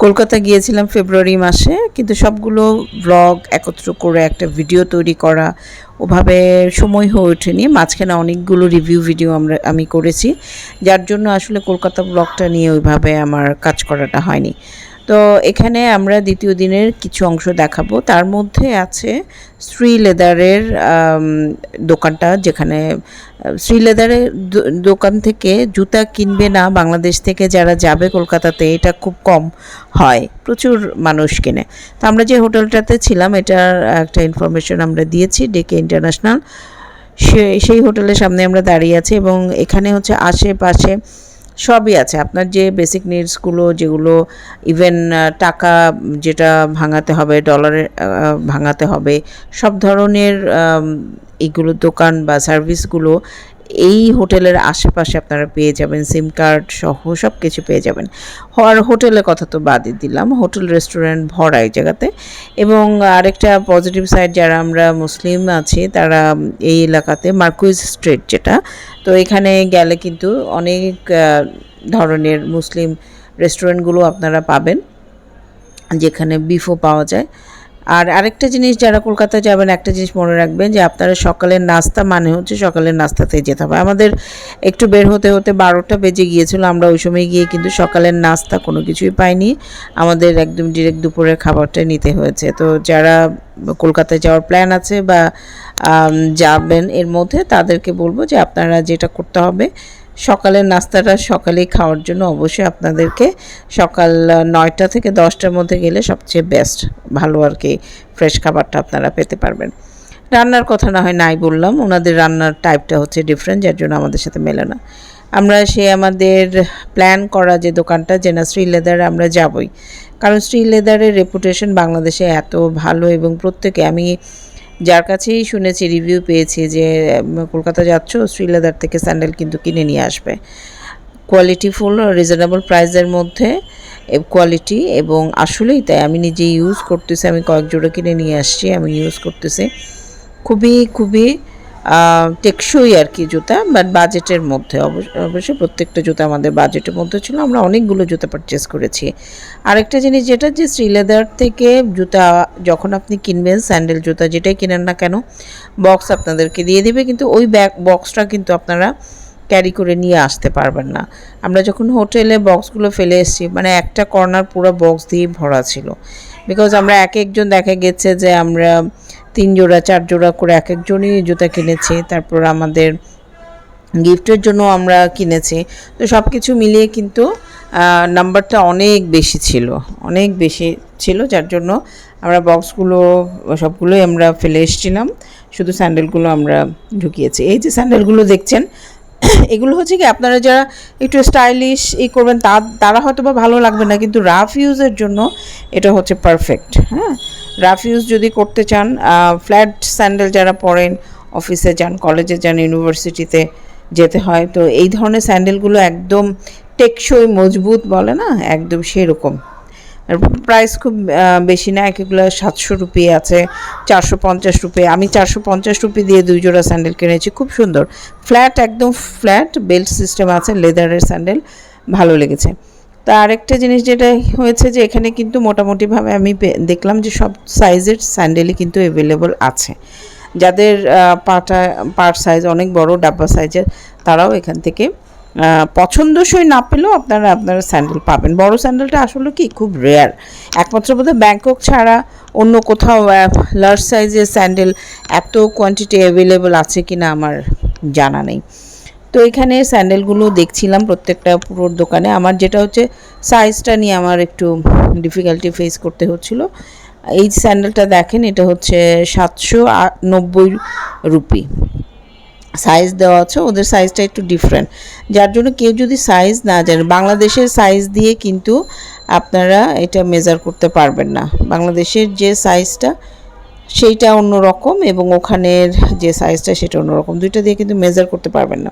কলকাতা গিয়েছিলাম ফেব্রুয়ারি মাসে, কিন্তু সবগুলো ব্লগ একত্র করে একটা ভিডিও তৈরি করা ওভাবে সময় হয়ে ওঠেনি। মাঝখানে অনেকগুলো রিভিউ ভিডিও আমি করেছি, যার জন্য আসলে কলকাতা ব্লগটা নিয়ে ওইভাবে আমার কাজ করাটা হয়নি। তো এখানে আমরা দ্বিতীয় দিনের কিছু অংশ দেখাবো। তার মধ্যে আছে শ্রী লেদারের দোকানটা, যেখানে শ্রী লেদারের দোকান থেকে জুতা কিনবে না বাংলাদেশ থেকে যারা যাবে কলকাতাতে, এটা খুব কম হয়, প্রচুর মানুষ কেনে। তো আমরা যে হোটেলটাতে ছিলাম এটার একটা ইনফরমেশন আমরা দিয়েছি, ডেকে ইন্টারন্যাশনাল। সেই হোটেলের সামনে আমরা দাঁড়িয়ে আছি এবং এখানে হচ্ছে আশেপাশে সবই আছে, আপনার যে বেসিক নিডসগুলো, যেগুলো ইভেন টাকা যেটা ভাঙাতে হবে, ডলারে ভাঙাতে হবে, সব ধরনের এইগুলো দোকান বা সার্ভিসগুলো এই হোটেলের আশেপাশে আপনারা পেয়ে যাবেন। সিম কার্ড সহ সব কিছু পেয়ে যাবেন। আর হোটেলের কথা তো বাদই দিলাম, হোটেল রেস্টুরেন্ট ভরা এই জায়গাতে। এবং আরেকটা পজিটিভ সাইড, যারা আমরা মুসলিম আছি তারা এই এলাকাতে মার্কুইজ স্ট্রিট যেটা, তো এখানে গেলে কিন্তু অনেক ধরনের মুসলিম রেস্টুরেন্টগুলো আপনারা পাবেন, যেখানে বিফও পাওয়া যায়। আর আরেকটা জিনিস, যারা কলকাতা যাবেন একটা জিনিস মনে রাখবেন যে আপনারা সকালের নাস্তা মানে হচ্ছে সকালের নাস্তাতেই যেতে হবে। আমাদের একটু বের হতে হতে 12টা বেজে গিয়েছিল, আমরা ওই সময় গিয়ে কিন্তু সকালের নাস্তা কোনো কিছুই পাইনি, আমাদের একদম ডিরেক্ট দুপুরের খাবারটাই নিতে হয়েছে। তো যারা কলকাতায় যাওয়ার প্ল্যান আছে বা যাবেন এর মধ্যে, তাদেরকে বলবো যে আপনারা যেটা করতে হবে, সকালের নাস্তাটা সকালেই খাওয়ার জন্য অবশ্যই আপনাদেরকে সকাল 9টা থেকে 10টার মধ্যে গেলে সবচেয়ে বেস্ট, ভালো আর কি, ফ্রেশ খাবারটা আপনারা পেতে পারবেন। রান্নার কথা না হয় নাই বললাম, ওনাদের রান্নার টাইপটা হচ্ছে ডিফারেন্ট, যার জন্য আমাদের সাথে মেলে না। আমরা আমাদের প্ল্যান করা যে দোকানটা, যে না শ্রী লেদার আমরা যাবই, কারণ শ্রী লেদারের রেপুটেশন বাংলাদেশে এত ভালো, এবং প্রত্যেকে, আমি যার কাছেই শুনেছি, রিভিউ পেয়েছি যে কলকাতা যাচ্ছ শ্রী লেদার থেকে স্যান্ডেল কিন্তু কিনে নিয়ে আসবে, কোয়ালিটিফুল, রিজনেবল প্রাইসের মধ্যে কোয়ালিটি। এবং আসলেই তাই, আমি নিজে ইউজ করতেছি, আমি কয়েক জোড়া কিনে নিয়ে আসছি, আমি ইউজ করতেছি, খুবই খুবই টেকসই আর কি জুতা, বাট বাজেটের মধ্যে। অবশ্যই প্রত্যেকটা জুতা আমাদের বাজেটের মধ্যে ছিল, আমরা অনেকগুলো জুতা পারচেস করেছি। আরেকটা জিনিস যেটা, যে শ্রী লেদার থেকে জুতা যখন আপনি কিনবেন, স্যান্ডেল জুতা যেটাই কিনেন না কেন, বক্স আপনাদেরকে দিয়ে দিবে, কিন্তু ওই বক্সটা কিন্তু আপনারা ক্যারি করে নিয়ে আসতে পারবেন না। আমরা যখন হোটেলে বক্সগুলো ফেলে এসেছি, মানে একটা কর্নার পুরো বক্স দিয়ে ভরা ছিল, বিকজ আমরা একজন দেখা গেছে যে আমরা 3 জোড়া 4 জোড়া করে একজনই জুতা কিনেছি, তারপর আমাদের গিফটের জন্য আমরা কিনেছি। তো সব কিছু মিলিয়ে কিন্তু নাম্বারটা অনেক বেশি ছিল, যার জন্য আমরা বক্সগুলো সবগুলোই আমরা ফেলে এসেছিলাম, শুধু স্যান্ডেলগুলো আমরা ঢুকিয়েছি। এই যে স্যান্ডেলগুলো দেখছেন, এগুলো হচ্ছে কি, আপনারা যারা একটু স্টাইলিশ করবেন তারা হয়তো বা ভালো লাগবে না, কিন্তু রাফ ইউজের জন্য এটা হচ্ছে পারফেক্ট। হ্যাঁ, রাফ ইউজ যদি করতে চান, ফ্ল্যাট স্যান্ডেল যারা পরেন, অফিসে যান, কলেজে যান, ইউনিভার্সিটিতে যেতে হয়, তো এই ধরনের স্যান্ডেলগুলো একদম টেকসই, মজবুত বলে না, একদম সেরকম। প্রাইস খুব বেশি না, একগুলো 700 রুপি আছে, 450 রুপি। আমি 450 রুপি দিয়ে 2 জোড়া স্যান্ডেল কিনেছি, খুব সুন্দর, ফ্ল্যাট, একদম ফ্ল্যাট, বেল্ট সিস্টেম আছে, লেদারের স্যান্ডেল, ভালো লেগেছে। তা আরেকটা জিনিস যেটা হয়েছে, যে এখানে কিন্তু মোটামুটিভাবে আমি দেখলাম যে সব সাইজের স্যান্ডেলই কিন্তু অ্যাভেলেবল আছে। যাদের পার সাইজ অনেক বড়, ডাব্বা সাইজের, তারাও এখান থেকে পছন্দসই না পেলেও আপনারা স্যান্ডেল পাবেন। বড় স্যান্ডেলটা আসলে কি খুব রেয়ার, একমাত্র বোধহয় ব্যাংকক ছাড়া অন্য কোথাও লার্জ সাইজের স্যান্ডেল এত কোয়ান্টিটি অ্যাভেলেবল আছে কি না আমার জানা নেই। তো এখানে স্যান্ডেলগুলো দেখছিলাম প্রত্যেকটা পুরো দোকানে, আমার যেটা হচ্ছে সাইজটা নিয়ে আমার একটু ডিফিকাল্টি ফেস করতে হচ্ছিল। এই স্যান্ডেলটা দেখেন, এটা হচ্ছে 790 রুপি সাইজ দেওয়া আছে, ওদের সাইজটা একটু ডিফারেন্ট, যার জন্য কেউ যদি সাইজ না জানে, বাংলাদেশের সাইজ দিয়ে কিন্তু আপনারা এটা মেজার করতে পারবেন না। বাংলাদেশের যে সাইজটা সেইটা অন্যরকম, এবং ওখানের যে সাইজটা সেটা অন্যরকম, দুইটা দিয়ে কিন্তু মেজার করতে পারবেন না।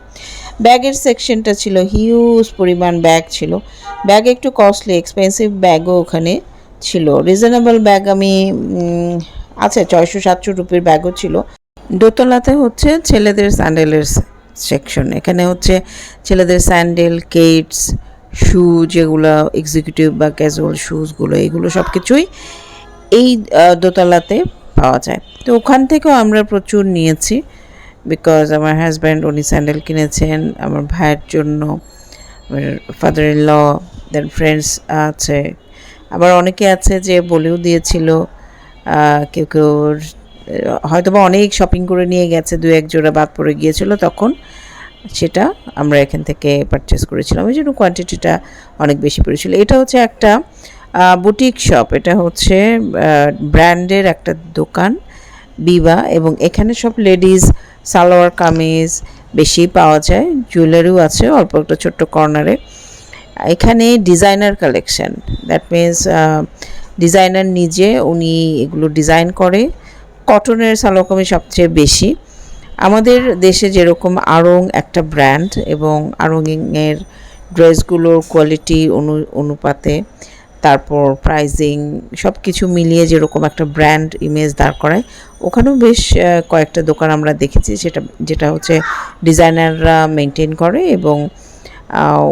ব্যাগের সেকশনটা ছিল, হিউজ পরিমাণ ব্যাগ ছিল, ব্যাগ একটু কস্টলি, এক্সপেন্সিভ ব্যাগও ওখানে ছিল। রিজনেবল ব্যাগ আমি আছে 600-700 রুপির ব্যাগও ছিল। দোতলাতে হচ্ছে ছেলেদের স্যান্ডেলের সেকশন, এখানে হচ্ছে ছেলেদের স্যান্ডেল, কেটস, শু যেগুলো এক্সিকিউটিভ বা ক্যাজুয়াল শুজগুলো, এগুলো সব কিছুই এই দোতলাতে পাওয়া যায়। তো ওখান থেকেও আমরা প্রচুর নিয়েছি, বিকজ আমার হাজব্যান্ড উনি স্যান্ডেল কিনেছেন আমার ভাইয়ের জন্য, আমার father in law, then friends আছে, আবার অনেকে আছে যে বলেও দিয়েছিল, কেউ কেউ হয়তো বা অনেক শপিং করে নিয়ে গেছে, 2-1 জোড়া বাদ পড়ে গিয়েছিল, তখন সেটা আমরা এখান থেকে পারচেস করেছিলাম, ওই জন্য কোয়ান্টিটিটা অনেক বেশি পড়েছিল। এটা হচ্ছে একটা বুটিক শপ, এটা হচ্ছে ব্র্যান্ডের একটা দোকান বিবা, এবং এখানে সব লেডিস সালোয়ার কামিজ বেশি পাওয়া যায়, জুয়েলারিও আছে অল্প একটা ছোট্ট কর্নারে। এখানে designer collection, that means designer নিজে উনি এগুলো ডিজাইন করে। কটনের সালোয়ার কামিজ সবচেয়ে বেশি। আমাদের দেশে যেরকম আড়ং একটা ব্র্যান্ড, এবং আড়ংয়ের ড্রেসগুলোর কোয়ালিটি অনুপাতে, তারপর প্রাইজিং সব কিছু মিলিয়ে যেরকম একটা ব্র্যান্ড ইমেজ দাঁড় করায়, ওখানেও বেশ কয়েকটা দোকান আমরা দেখেছি যেটা হচ্ছে ডিজাইনাররা মেনটেন করে, এবং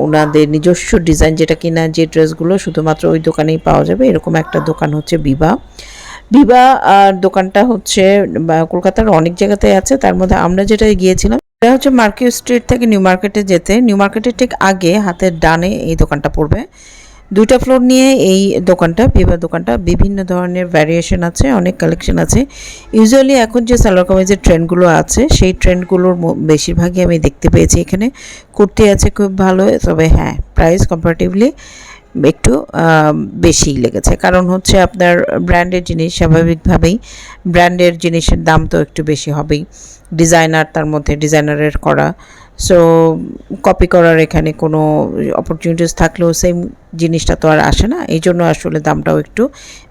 ওনাদের নিজস্ব ডিজাইন, যেটা কিনা যে ড্রেসগুলো শুধুমাত্র ওই দোকানেই পাওয়া যাবে, এরকম একটা দোকান হচ্ছে বিবা। দোকানটা হচ্ছে কলকাতার অনেক জায়গাতে আছে, তার মধ্যে আমরা যেটা গিয়েছিলাম এটা হচ্ছে মার্কেট স্ট্রিট থেকে নিউ মার্কেটে যেতে, নিউ মার্কেটের ঠিক আগে হাতের ডানে এই দোকানটা পড়বে। 2টা ফ্লোর নিয়ে এই দোকানটা, বিবা দোকানটা, বিভিন্ন ধরনের ভ্যারিয়েশন আছে, অনেক কালেকশন আছে। ইউজুয়ালি এখন যে সালোয়ার কামিজের ট্রেন্ডগুলো আছে সেই ট্রেন্ডগুলোর বেশিরভাগই আমি দেখতে পেয়েছি এখানে। কুর্তি আছে খুব ভালো, তবে হ্যাঁ প্রাইস কম্পারেটিভলি একটু বেশিই লেগেছে, কারণ হচ্ছে আপনার ব্র্যান্ডের জিনিস, স্বাভাবিকভাবেই ব্র্যান্ডের জিনিসের দাম তো একটু বেশি হবেই, ডিজাইনার, তার মধ্যে ডিজাইনারের করা, সো কপি করার এখানে কোনো অপরচুনিটিস থাকলেও সেম জিনিসটা তো আর আসে না, এই জন্য আসলে দামটাও একটু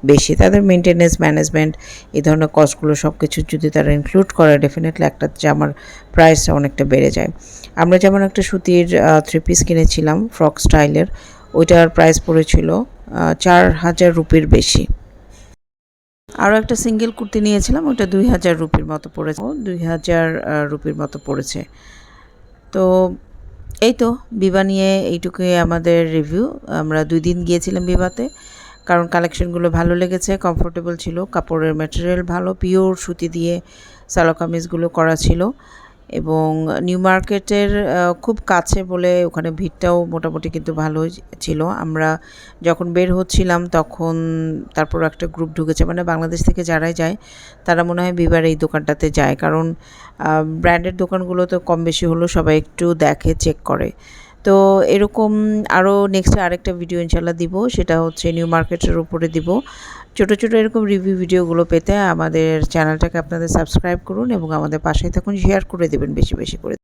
বেশি। তাদের মেনটেনেন্স, ম্যানেজমেন্ট, এই ধরনের কস্টগুলো সব কিছু যদি তারা ইনক্লুড করে, ডেফিনেটলি একটা জামার প্রাইসটা অনেকটা বেড়ে যায়। আমরা যেমন একটা সুতির 3 পিস কিনেছিলাম ফ্রক স্টাইলের, ওইটার প্রাইস পড়েছিল 4000 রুপির বেশি। আরও একটা সিঙ্গেল কুর্তি নিয়েছিলাম, ওটা 2000 রুপির মতো পড়েছে, 2000 রুপির মতো পড়েছে। তো এই তো বিবা নিয়ে এইটুকুই আমাদের রিভিউ। আমরা 2 দিন গিয়েছিলাম বিবাতে, কারণ কালেকশনগুলো ভালো লেগেছে, কমফোর্টেবল ছিল, কাপড়ের ম্যাটেরিয়াল ভালো, পিওর সুতি দিয়ে সালোয়ার কামিজগুলো করা ছিল, এবং নিউ মার্কেটের খুব কাছে বলে ওখানে ভিড়টাও মোটামুটি কিন্তু ভালোই ছিল। আমরা যখন বের হচ্ছিলাম তখন তারপর একটা গ্রুপ ঢুকেছে, মানে বাংলাদেশ থেকে যারাই যায় তারা মনে হয় বিবার এই দোকানটাতে যায়, কারণ ব্র্যান্ডের দোকানগুলো তো কম বেশি হলেও সবাই একটু দেখে, চেক করে। তো এরকম আরও নেক্সট আরেকটা ভিডিও ইনশাল্লাহ দিব, সেটা হচ্ছে নিউ মার্কেটের উপরে দিব। ছোটো ছোটো এরকম রিভিউ ভিডিওগুলো পেতে আমাদের চ্যানেলটাকে আপনাদের সাবস্ক্রাইব করুন, এবং আমাদের পাশেই থাকুন, শেয়ার করে দেবেন বেশি বেশি করে।